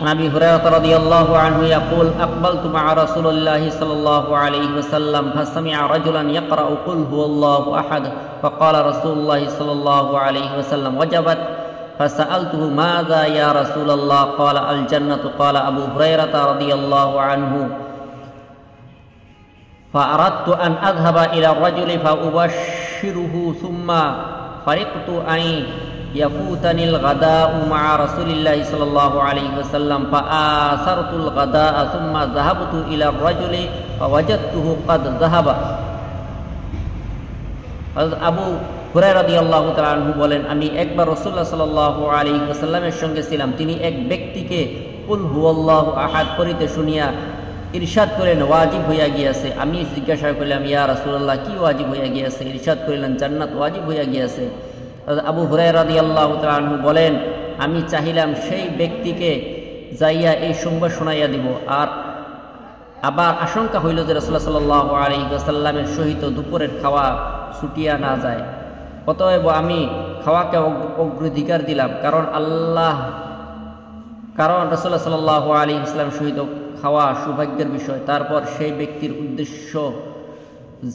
عن أبي هريرة رضي الله عنه يقول أقبلت مع رسول الله صلى الله عليه وسلم فسمع رجلا يقرأ قل هو الله أحد فقال رسول الله صلى الله عليه وسلم وجبت فسألته ماذا يا رسول الله قال الجنة قال أبو هريرة رضي الله عنه فأردت أن أذهب إلى الرجل فأبشره ثم فرقت أن يفوتني الغداء مع رسول الله صلى الله عليه وسلم فآثرت الغداء ثم ذهبت إلى الرجل فوجدته قد ذهب আবু হুরায়রা রাদিয়াল্লাহু তাআলা আনহু বলেন, আমি একবার রাসূলুল্লাহ সাল্লাল্লাহু আলাইহি ওয়াসাল্লামের সঙ্গে ছিলাম। তিনি এক ব্যক্তিকে কুল হুয়াল্লাহু আহাদ পড়িতে শুনিয়া ইরশাদ করেন ওয়াজিব হইয়া গিয়াছে। আমি জিজ্ঞাসা করলাম, ইয়া রাসূলুল্লাহ, কি ওয়াজিব হইয়া গিয়াছে? ইরশাদ করিলেন, জান্নাত ওয়াজিব হইয়া গিয়াছে। আবু হুরায়রা রাদিয়াল্লাহু তাআলা আনহু বলেন, আমি চাহিলাম সেই ব্যক্তিকে যাইয়া এই সংবাদ শোনাইয়া দিব, আর আবার আশঙ্কা হইল যে রাসূলুল্লাহ সাল্লাল্লাহু আলাইহি ওয়াসাল্লামের সহিত দুপুরের খাওয়া ছুটিয়া না যায়। অতএব আমি খাওয়াকে অগ্রাধিকার দিলাম, কারণ রাসূলুল্লাহ সাল্লাল্লাহু আলাইহি ওয়াসাল্লামের সহিত খাওয়া সৌভাগ্যের বিষয়। তারপর সেই ব্যক্তির উদ্দেশ্য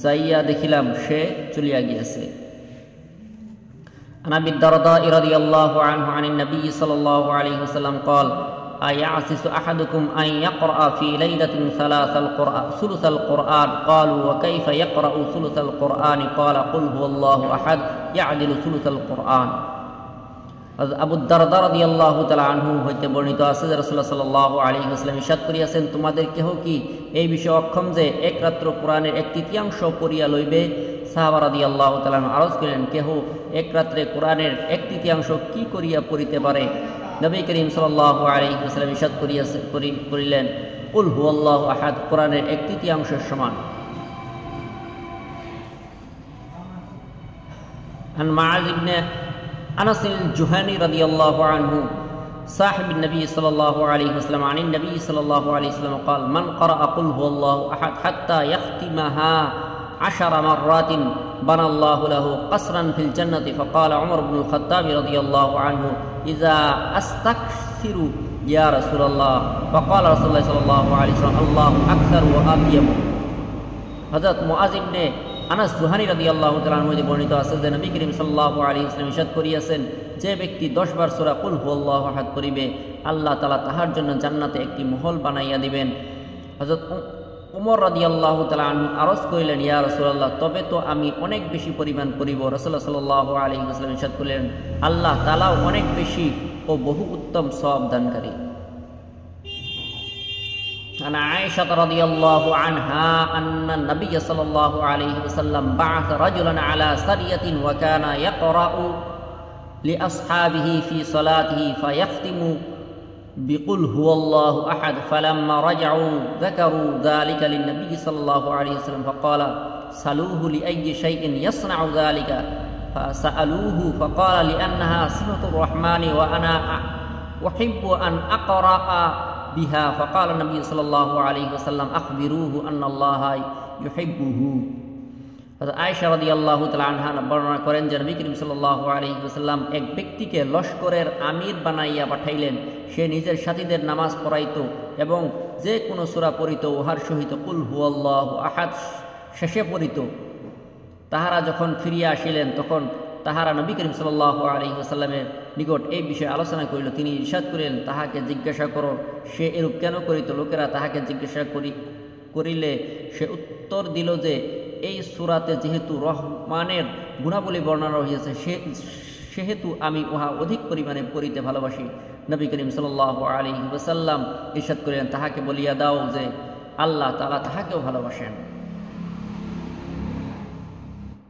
যাইয়া দেখিলাম সে চলিয়া গিয়েছে। عن أبي الدرداء رضي الله عنه عن النبي صلى الله عليه وسلم قال أيعسس أحدكم أن يقرأ في ليلة ثلث القرآن قالوا وكيف يقرأ ثلث القرآن قال قل هو الله أحد يعدل ثلث القرآن। আবু দারদা রাদিয়াল্লাহু তাআলা আনহু হইতে বর্ণিত আছে যে রাসূলুল্লাহ সাল্লাল্লাহু আলাইহি ওয়াসাল্লাম ইরশাদ করিয়াছেন, তোমাদের কেহ কি এই বিষয়ে অক্ষম যে এক রাত্র কোরআনের 1/3 পড়িয়া লইবে? সাহাবা রাদিয়াল্লাহু তাআলা আরজ করিলেন, কেহ এক রাত্রে কোরআনের 1/3 কি করিয়া পড়িতে পারে? নবী করিম সাল্লাল্লাহু আলাইহি ওয়াসাল্লাম ইরশাদ করিলেন, কুল হুয়াল্লাহু আহাদ কোরআনের 1/3 সমান। عن معاذ بن أنس الجهني رضي الله عنه صاحب النبي صلى الله عليه وسلم عن النبي صلى الله عليه وسلم قال من قرأ قل هو الله أحد حتى يختمها 10 مرات بنى الله له قصرا في الجنة فقال عمر بن الخطاب رضي الله عنه إذا أستكثر يا رسول الله فقال رسول الله صلى الله عليه وسلم الله أكثر وأبيم। হযরত মুআয ইবনে আনাস জুহানী রাদিয়াল্লাহু তাআলা আনহু বর্ণিত আছে যে নবী করিম সাল্লাল্লাহু আলাইহি ওয়াসাল্লাম ইরশাদ করিয়াছেন, যে ব্যক্তি 10 বার সূরা কুল হুয়াল্লাহু আহাদ পড়িবে আল্লাহ তাআলা তাহার জন্য জান্নাতে একটি মহল বানাইয়া দিবেন। হযরত উমর রাদিয়াল্লাহু তাআলা আনহু আরজ করিলেন, ইয়া রাসূলুল্লাহ, তবে তো আমি অনেক বেশি পরিমাণ পড়িব। রাসূলুল্লাহ সাল্লাল্লাহু আলাইহি ওয়াসাল্লাম ইরশাদ করিলেন, আল্লাহ তাআলা অনেক বেশি ও বহু উত্তম সওয়াব দানকারী। عن عائشة رضي الله عنها أن النبي صلى الله عليه وسلم بعث رجلا على سرية وكان يقرأ لأصحابه في صلاته فيختم بقل هو الله أحد فلما رجعوا ذكروا ذلك للنبي صلى الله عليه وسلم فقال سألوه لأي شيء يصنع ذلك فسألوه فقال لأنها صفة الرحمن وأنا أحب أن أقرأ বিহা فقال النبي صلى الله عليه وسلم أخبروه أن الله يحبه। আয়েশা রাদিয়াল্লাহু তাআলা আনহা বর্ণনা করেন যে নবী করিম সাল্লাল্লাহু আলাইহি ওয়াসাল্লাম এক ব্যক্তিকে লস্করের আমির বানাইয়া পাঠাইলেন। সে নিজের সাথীদের নামাজ পড়াইত এবং যে কোনো সূরা পড়িত উহার সহিত কুল হুয়াল্লাহু আহাদ শেষে পড়িত। তাহারা যখন ফিরিয়া আসিলেন তখন তাহারা নবী করিম সাল্লাল্লাহু আলাইহি ওয়াসাল্লামের নিকট এই বিষয়ে আলোচনা করিল। তিনি ইরশাদ করিলেন, তাহাকে জিজ্ঞাসা করো সে এরূপ কেন করিত। লোকেরা তাহাকে জিজ্ঞাসা করিলে সে উত্তর দিল যে এই সূরাতে যেহেতু রহমানের গুণাবলী বর্ণনা রহিয়াছে সেহেতু আমি উহা অধিক পরিমাণে পড়িতে ভালোবাসি। নবী করিম সাল্লাল্লাহু আলাইহি ওয়াসাল্লাম ইরশাদ করিলেন, তাহাকে বলিয়া দাও যে আল্লাহ তাআলা তাহাকেও ভালোবাসেন।